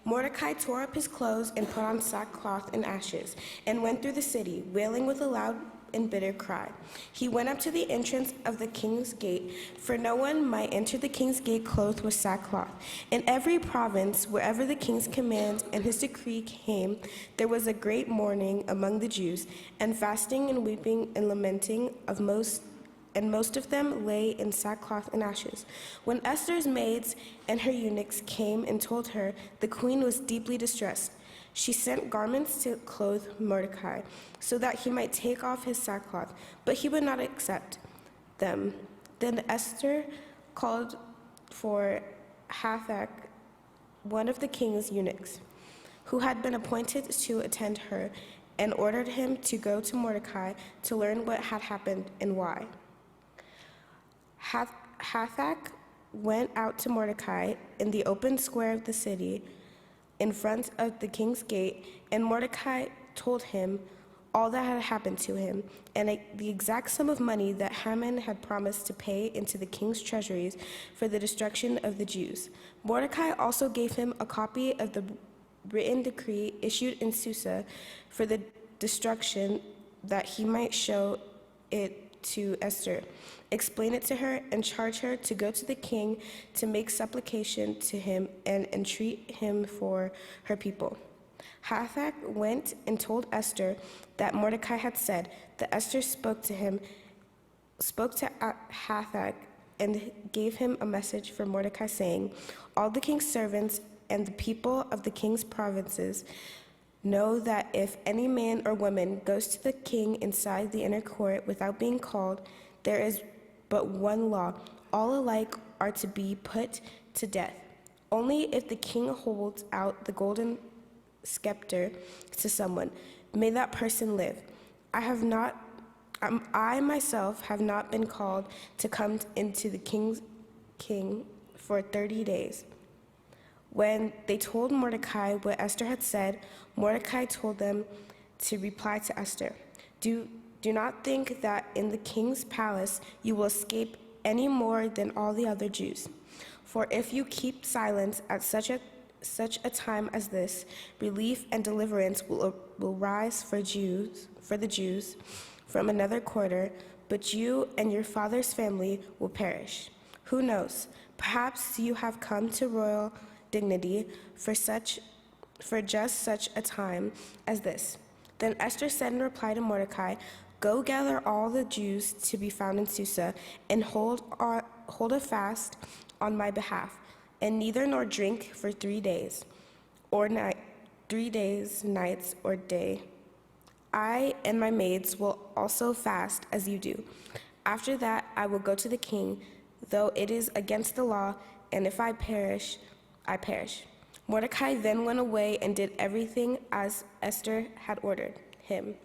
Mordecai tore up his clothes and put on sackcloth and ashes, and went through the city, wailing with a loud and bitter cry. He went up to the entrance of the king's gate, for no one might enter the king's gate clothed with sackcloth. In every province, wherever the king's command and his decree came, there was a great mourning among the Jews, and fasting and weeping and lamenting and most of them lay in sackcloth and ashes. When Esther's maids and her eunuchs came and told her, the queen was deeply distressed. She sent garments to clothe Mordecai, so that he might take off his sackcloth, but he would not accept them. Then Esther called for Hathach, one of the king's eunuchs, who had been appointed to attend her, and ordered him to go to Mordecai to learn what had happened and why. Hathach went out to Mordecai in the open square of the city in front of the king's gate, and Mordecai told him all that had happened to him, and the exact sum of money that Haman had promised to pay into the king's treasuries for the destruction of the Jews. Mordecai also gave him a copy of the written decree issued in Susa for the destruction, that he might show it to Esther, explain it to her, and charge her to go to the king to make supplication to him and entreat him for her people. Hathach went and told Esther that Mordecai had said. That Esther spoke to Hathach and gave him a message for Mordecai, saying, all the king's servants and the people of the king's provinces know that if any man or woman goes to the king inside the inner court without being called, there is but one law. All alike are to be put to death. Only if the king holds out the golden scepter to someone, may that person live. I myself have not been called to come into the king for 30 days. When they told Mordecai what Esther had said, Mordecai told them to reply to Esther, Do not think that in the king's palace you will escape any more than all the other Jews. For if you keep silence at such a time as this, relief and deliverance will rise for the Jews from another quarter, but you and your father's family will perish. Who knows? Perhaps you have come to royal dignity for just such a time as this. Then Esther said in reply to Mordecai, go gather all the Jews to be found in Susa, and hold a fast on my behalf, and neither nor drink for 3 days, or 3 days, nights or day. I and my maids will also fast as you do. After that I will go to the king, though it is against the law, and if I perish, I perish. Mordecai then went away and did everything as Esther had ordered him.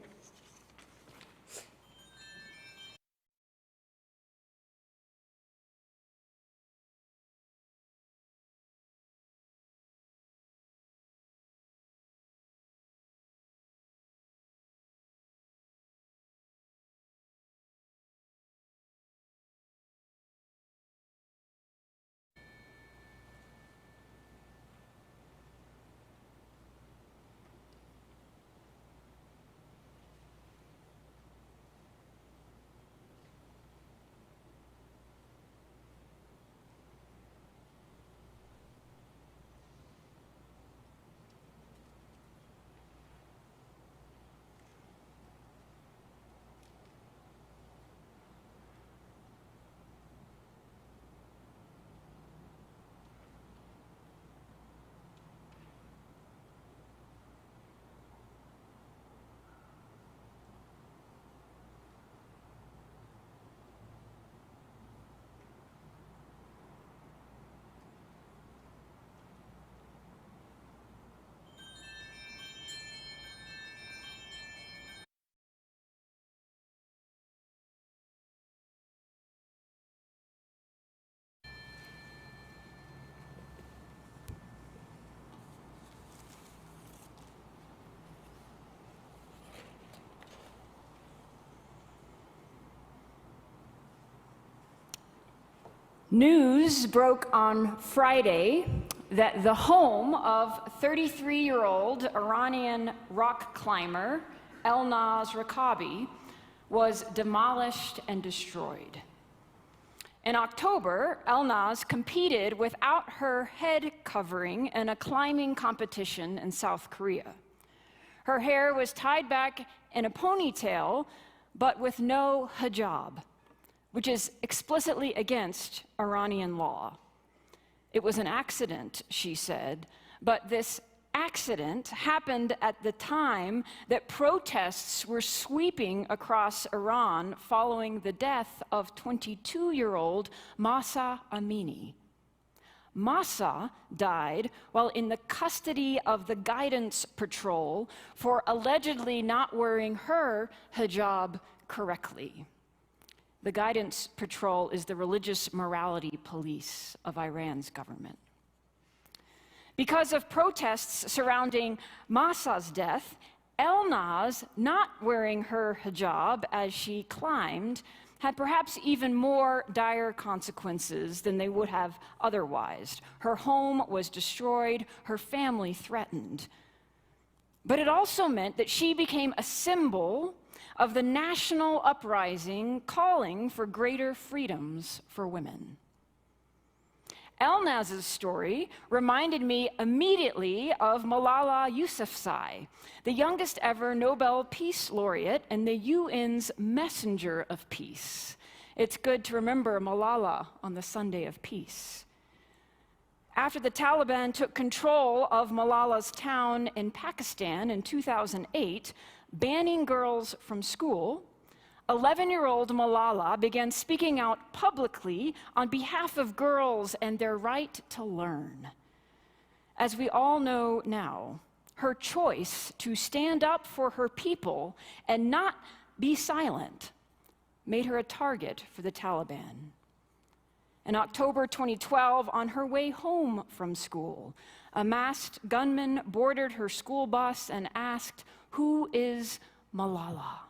News broke on Friday that the home of 33-year-old Iranian rock climber Elnaz Rakabi was demolished and destroyed. In October, Elnaz competed without her head covering in a climbing competition in South Korea. Her hair was tied back in a ponytail, but with no hijab, which is explicitly against Iranian law. It was an accident, she said, but this accident happened at the time that protests were sweeping across Iran following the death of 22-year-old Mahsa Amini. Mahsa died while in the custody of the Guidance Patrol for allegedly not wearing her hijab correctly. The Guidance Patrol is the religious morality police of Iran's government. Because of protests surrounding Mahsa's death, Elnaz not wearing her hijab as she climbed had perhaps even more dire consequences than they would have otherwise. Her home was destroyed, her family threatened. But it also meant that she became a symbol of the national uprising calling for greater freedoms for women. Elnaz's story reminded me immediately of Malala Yousafzai, the youngest ever Nobel Peace Laureate and the UN's messenger of peace. It's good to remember Malala on the Sunday of Peace. After the Taliban took control of Malala's town in Pakistan in 2008, banning girls from school, 11-year-old Malala began speaking out publicly on behalf of girls and their right to learn. As we all know now, her choice to stand up for her people and not be silent made her a target for the Taliban. In October 2012, on her way home from school, a masked gunman boarded her school bus and asked, "Who is Malala?"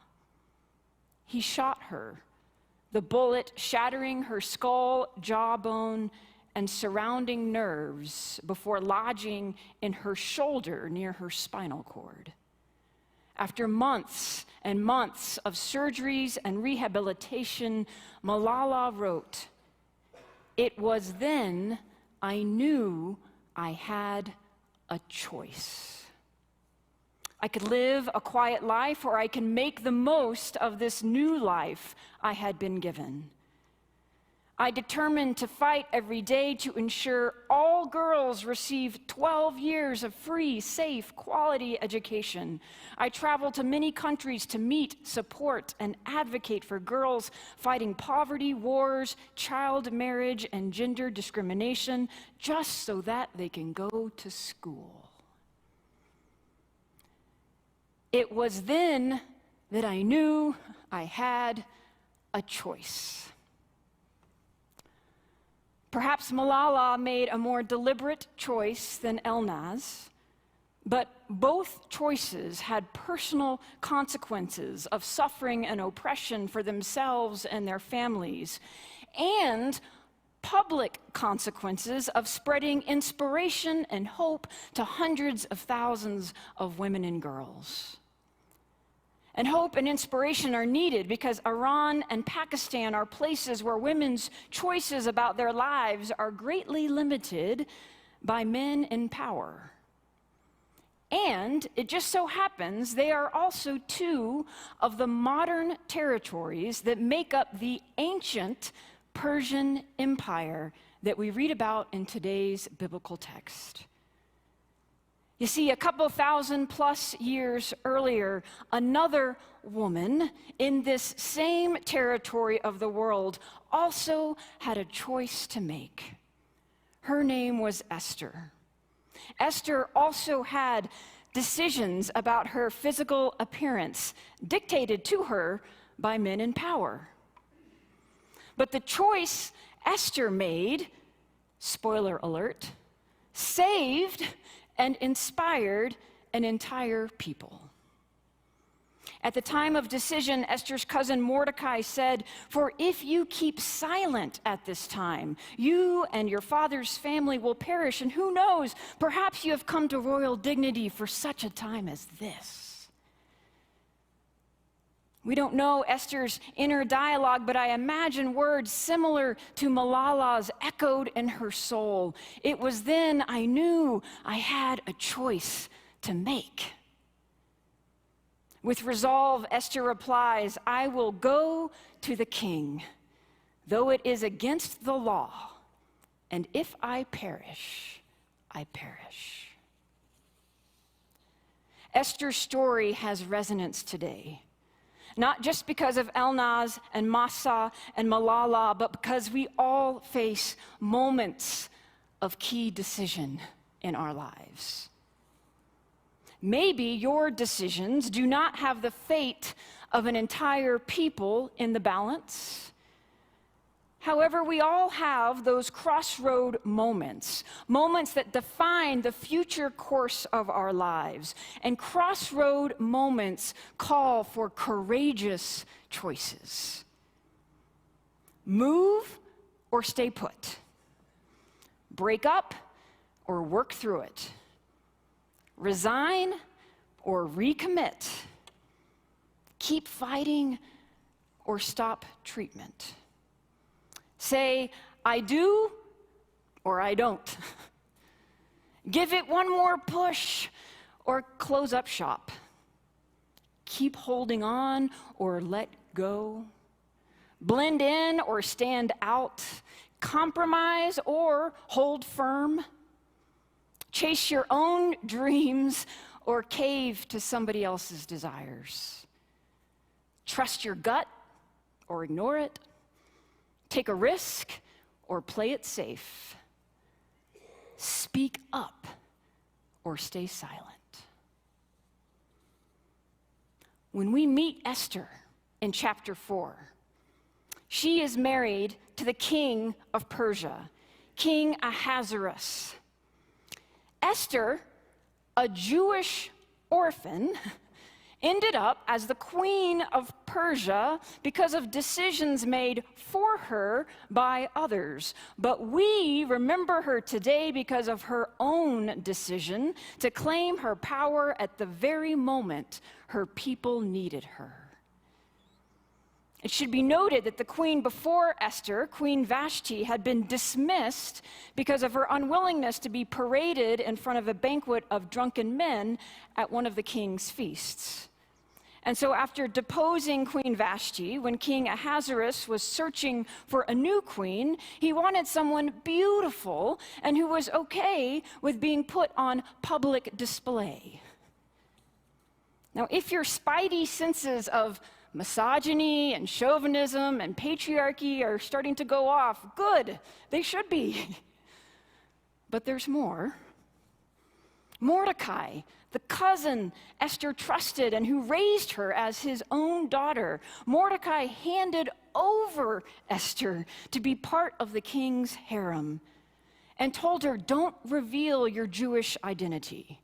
He shot her, the bullet shattering her skull, jawbone, and surrounding nerves before lodging in her shoulder near her spinal cord. After months and months of surgeries and rehabilitation, Malala wrote, "It was then I knew I had a choice. I could live a quiet life, or I can make the most of this new life I had been given. I determined to fight every day to ensure all girls receive 12 years of free, safe, quality education. I traveled to many countries to meet, support, and advocate for girls fighting poverty, wars, child marriage, and gender discrimination, just so that they can go to school. It was then that I knew I had a choice." Perhaps Malala made a more deliberate choice than Elnaz, but both choices had personal consequences of suffering and oppression for themselves and their families, and public consequences of spreading inspiration and hope to hundreds of thousands of women and girls. And hope and inspiration are needed because Iran and Pakistan are places where women's choices about their lives are greatly limited by men in power. And it just so happens they are also two of the modern territories that make up the ancient Persian Empire that we read about in today's biblical text. You see, a couple thousand plus years earlier, another woman in this same territory of the world also had a choice to make. Her name was Esther. Esther also had decisions about her physical appearance dictated to her by men in power. But the choice Esther made, spoiler alert, saved and inspired an entire people. At the time of decision, Esther's cousin Mordecai said, "For if you keep silent at this time, you and your father's family will perish, and who knows, perhaps you have come to royal dignity for such a time as this." We don't know Esther's inner dialogue, but I imagine words similar to Malala's echoed in her soul. "It was then I knew I had a choice to make." With resolve, Esther replies, "I will go to the king, though it is against the law, and if I perish, I perish." Esther's story has resonance today, not just because of Elnaz and Massa and Malala, but because we all face moments of key decision in our lives. Maybe your decisions do not have the fate of an entire people in the balance. However, we all have those crossroad moments, moments that define the future course of our lives. And crossroad moments call for courageous choices. Move or stay put. Break up or work through it. Resign or recommit. Keep fighting or stop treatment. Say, "I do," or "I don't." Give it one more push or close up shop. Keep holding on or let go. Blend in or stand out. Compromise or hold firm. Chase your own dreams or cave to somebody else's desires. Trust your gut or ignore it. Take a risk or play it safe. Speak up or stay silent. When we meet Esther in chapter 4, she is married to the king of Persia, King Ahasuerus. Esther, a Jewish orphan, ended up as the queen of Persia because of decisions made for her by others. But we remember her today because of her own decision to claim her power at the very moment her people needed her. It should be noted that the queen before Esther, Queen Vashti, had been dismissed because of her unwillingness to be paraded in front of a banquet of drunken men at one of the king's feasts. And so after deposing Queen Vashti, when King Ahasuerus was searching for a new queen, he wanted someone beautiful and who was okay with being put on public display. Now, if your spidey senses of misogyny and chauvinism and patriarchy are starting to go off, good, they should be. But there's more. Mordecai, the cousin Esther trusted and who raised her as his own daughter, Mordecai handed over Esther to be part of the king's harem and told her, "Don't reveal your Jewish identity."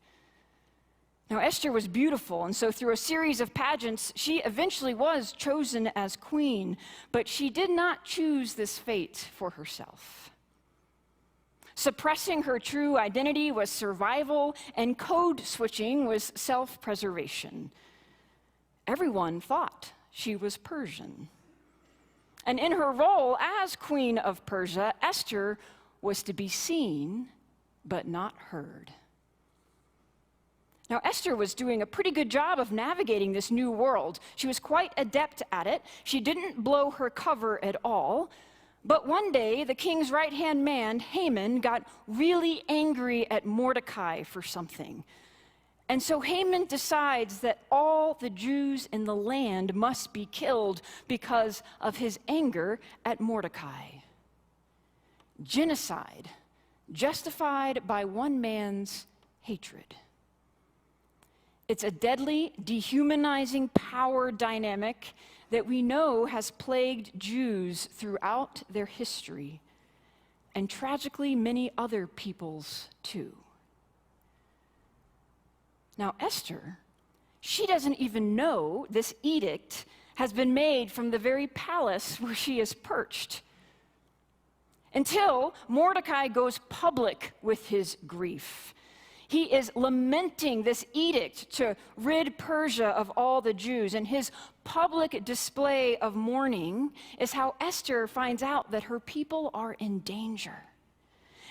Now, Esther was beautiful, and so through a series of pageants, she eventually was chosen as queen, but she did not choose this fate for herself. Suppressing her true identity was survival, and code switching was self-preservation. Everyone thought she was Persian. And in her role as Queen of Persia, Esther was to be seen, but not heard. Now, Esther was doing a pretty good job of navigating this new world. She was quite adept at it. She didn't blow her cover at all. But one day, the king's right-hand man, Haman, got really angry at Mordecai for something. And so Haman decides that all the Jews in the land must be killed because of his anger at Mordecai. Genocide, justified by one man's hatred. It's a deadly, dehumanizing power dynamic that we know has plagued Jews throughout their history, and tragically many other peoples too. Now, Esther She doesn't even know this edict has been made from the very palace where she is perched. Until Mordecai goes public with his grief. He is lamenting this edict to rid Persia of all the Jews, and his public display of mourning is how Esther finds out that her people are in danger.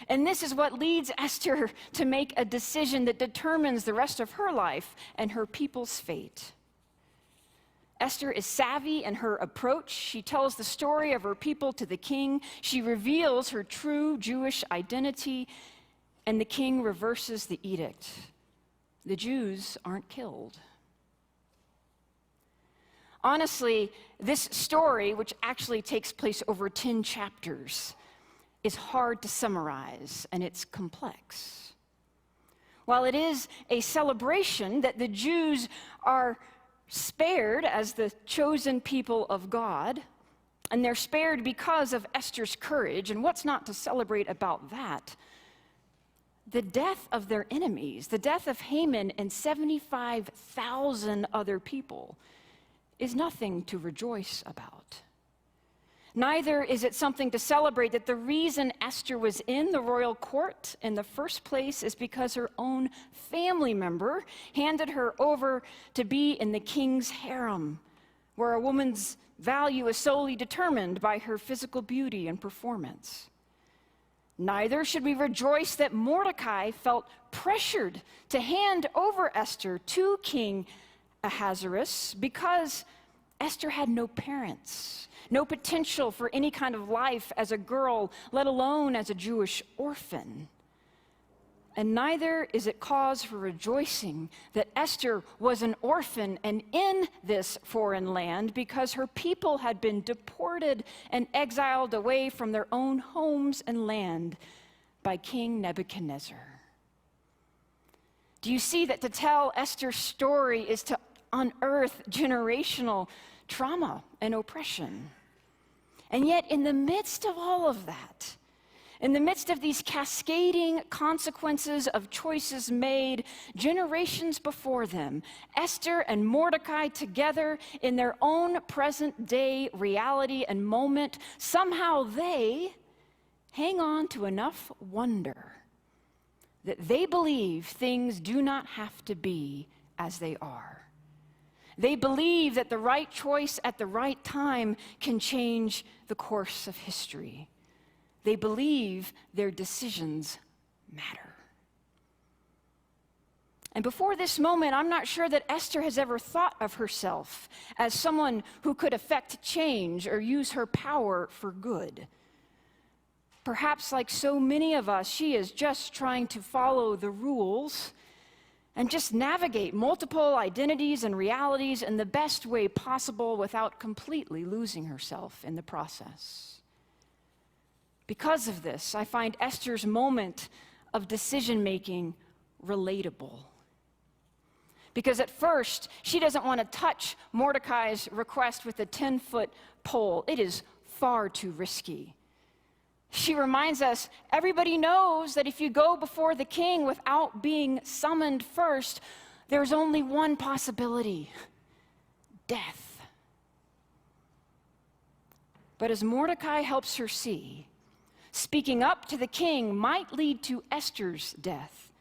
And this is what leads Esther to make a decision that determines the rest of her life and her people's fate. Esther is savvy in her approach. She tells the story of her people to the king. She reveals her true Jewish identity, and the king reverses the edict. The Jews aren't killed. Honestly, this story, which actually takes place over 10 chapters, is hard to summarize, and it's complex. While it is a celebration that the Jews are spared as the chosen people of God, and they're spared because of Esther's courage, and what's not to celebrate about that? The death of their enemies, the death of Haman and 75,000 other people, is nothing to rejoice about. Neither is it something to celebrate that the reason Esther was in the royal court in the first place is because her own family member handed her over to be in the king's harem, where a woman's value is solely determined by her physical beauty and performance. Neither should we rejoice that Mordecai felt pressured to hand over Esther to King Ahasuerus because Esther had no parents, no potential for any kind of life as a girl, let alone as a Jewish orphan. And neither is it cause for rejoicing that Esther was an orphan and in this foreign land because her people had been deported and exiled away from their own homes and land by King Nebuchadnezzar. Do you see that to tell Esther's story is to unearth generational trauma and oppression? And yet, in the midst of all of that, in the midst of these cascading consequences of choices made generations before them, Esther and Mordecai together in their own present-day reality and moment, somehow they hang on to enough wonder that they believe things do not have to be as they are. They believe that the right choice at the right time can change the course of history. They believe their decisions matter. And before this moment, I'm not sure that Esther has ever thought of herself as someone who could affect change or use her power for good. Perhaps like so many of us, she is just trying to follow the rules and just navigate multiple identities and realities in the best way possible without completely losing herself in the process. Because of this, I find Esther's moment of decision-making relatable. Because at first, she doesn't want to touch Mordecai's request with a 10-foot pole. It is far too risky. She reminds us, everybody knows that if you go before the king without being summoned first, there's only one possibility: death. But as Mordecai helps her see, speaking up to the king might lead to Esther's death,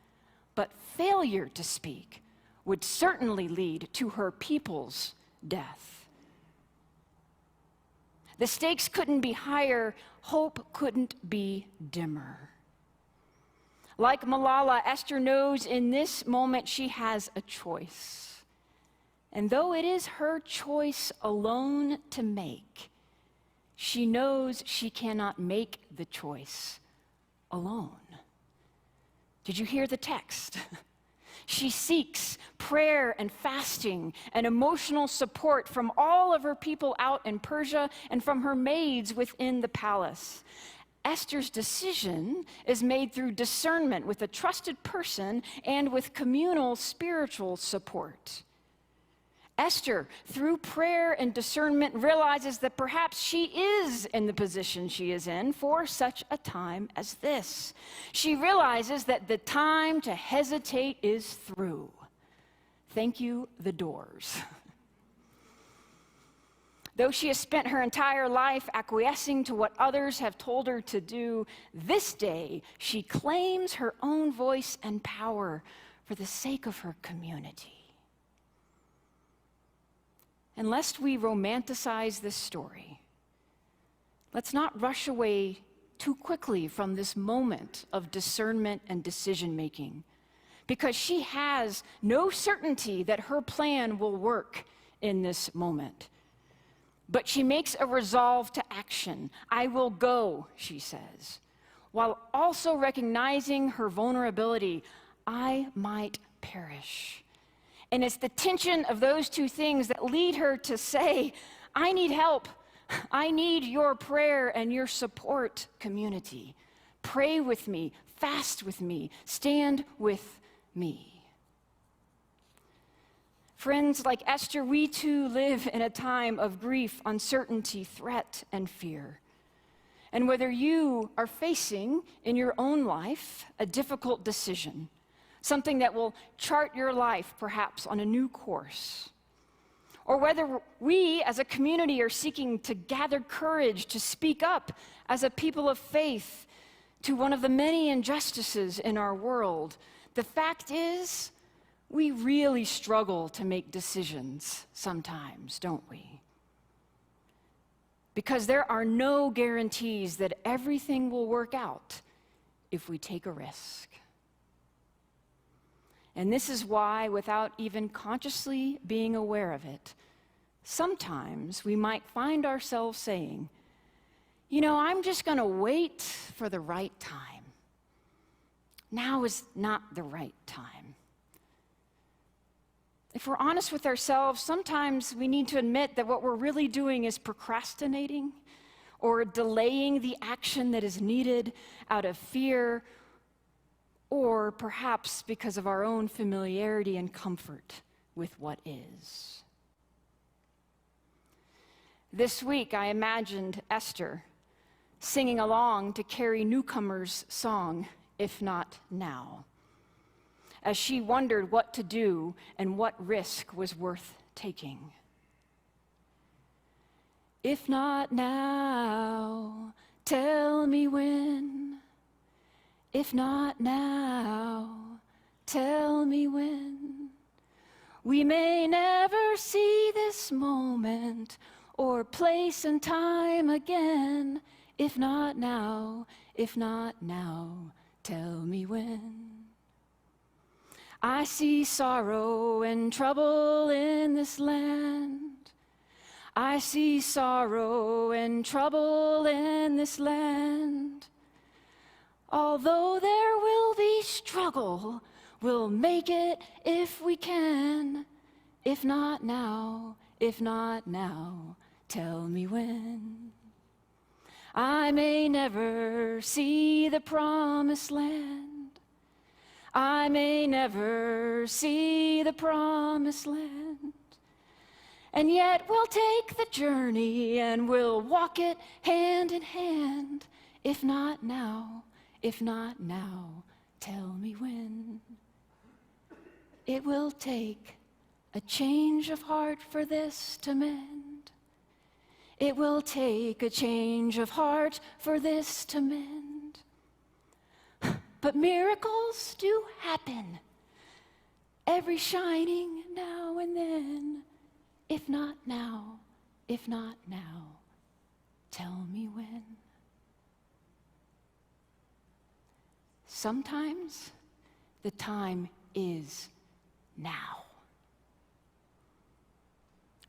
but failure to speak would certainly lead to her people's death. The stakes couldn't be higher, hope couldn't be dimmer. Like Malala, Esther knows in this moment she has a choice. And though it is her choice alone to make, she knows she cannot make the choice alone. Did you hear the text? She seeks prayer and fasting and emotional support from all of her people out in Persia and from her maids within the palace. Esther's decision is made through discernment with a trusted person and with communal spiritual support. Esther, through prayer and discernment, realizes that perhaps she is in the position she is in for such a time as this. She realizes that the time to hesitate is through. Thank you, the Doors. Though she has spent her entire life acquiescing to what others have told her to do, this day she claims her own voice and power for the sake of her community. And lest we romanticize this story, let's not rush away too quickly from this moment of discernment and decision-making, because she has no certainty that her plan will work in this moment. But she makes a resolve to action. I will go, she says, while also recognizing her vulnerability. I might perish. And it's the tension of those two things that lead her to say, I need help. I need your prayer and your support, community. Pray with me, fast with me, stand with me. Friends, like Esther, we too live in a time of grief, uncertainty, threat, and fear. And whether you are facing in your own life a difficult decision, something that will chart your life perhaps on a new course, or whether we as a community are seeking to gather courage to speak up as a people of faith to one of the many injustices in our world, the fact is, we really struggle to make decisions sometimes, don't we? Because there are no guarantees that everything will work out if we take a risk. And this is why, without even consciously being aware of it, sometimes we might find ourselves saying, I'm just going to wait for the right time. Now is not the right time. If we're honest with ourselves, sometimes we need to admit that what we're really doing is procrastinating or delaying the action that is needed out of fear, or perhaps because of our own familiarity and comfort with what is. This week, I imagined Esther singing along to Carrie Newcomer's song, If Not Now, as she wondered what to do and what risk was worth taking. If not now, tell me when. If not now, tell me when. We may never see this moment or place and time again. If not now, tell me when. I see sorrow and trouble in this land. I see sorrow and trouble in this land. Although there will be struggle, we'll make it if we can. If not now, tell me when. I may never see the promised land. I may never see the promised land. And yet we'll take the journey and we'll walk it hand in hand. If not now, tell me when. It will take a change of heart for this to mend. It will take a change of heart for this to mend. But miracles do happen every shining now and then. If not now, tell me when. Sometimes the time is now.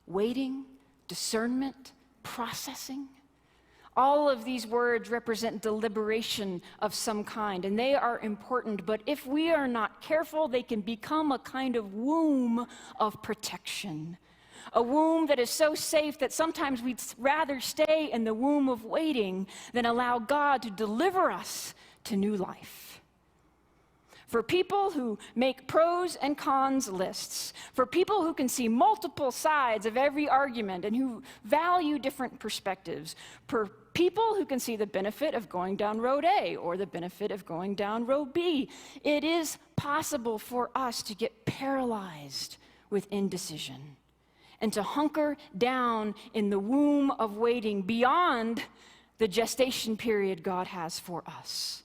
Waiting, discernment, processing. All of these words represent deliberation of some kind, and they are important, but if we are not careful, they can become a kind of womb of protection. A womb that is so safe that sometimes we'd rather stay in the womb of waiting than allow God to deliver us to new life. For people who make pros and cons lists, for people who can see multiple sides of every argument and who value different perspectives, for people who can see the benefit of going down road A or the benefit of going down road B, it is possible for us to get paralyzed with indecision and to hunker down in the womb of waiting beyond the gestation period God has for us.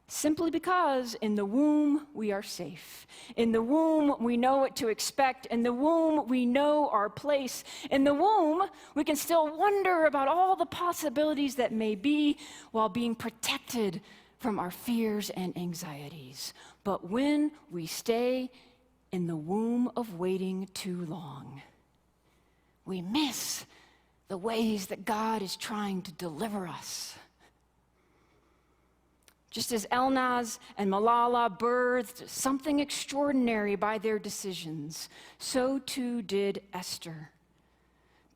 Simply because in the womb we are safe. In the womb we know what to expect. In the womb we know our place. In the womb we can still wonder about all the possibilities that may be while being protected from our fears and anxieties. But when we stay in the womb of waiting too long, we miss the ways that God is trying to deliver us. Just as Elnaz and Malala birthed something extraordinary by their decisions, so too did Esther.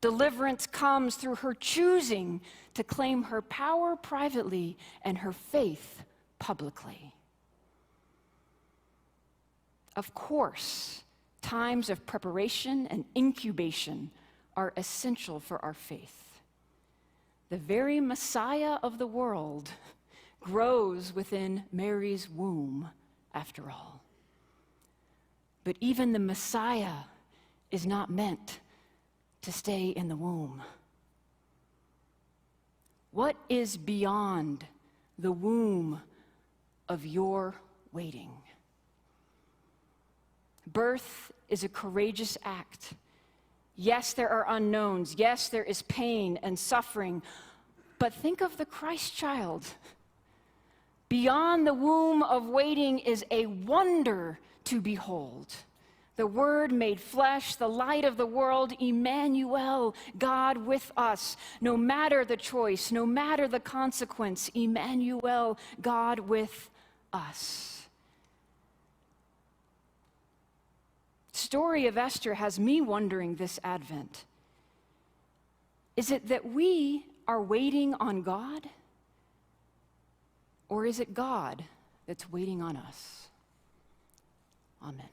Deliverance comes through her choosing to claim her power privately and her faith publicly. Of course, times of preparation and incubation are essential for our faith. The very Messiah of the world grows within Mary's womb, after all. But even the Messiah is not meant to stay in the womb. What is beyond the womb of your waiting? Birth is a courageous act. Yes, there are unknowns. Yes, there is pain and suffering. But think of the Christ child. Beyond the womb of waiting is a wonder to behold. The Word made flesh, the light of the world, Emmanuel, God with us. No matter the choice, no matter the consequence, Emmanuel, God with us. The story of Esther has me wondering this Advent. Is it that we are waiting on God? Or is it God that's waiting on us? Amen.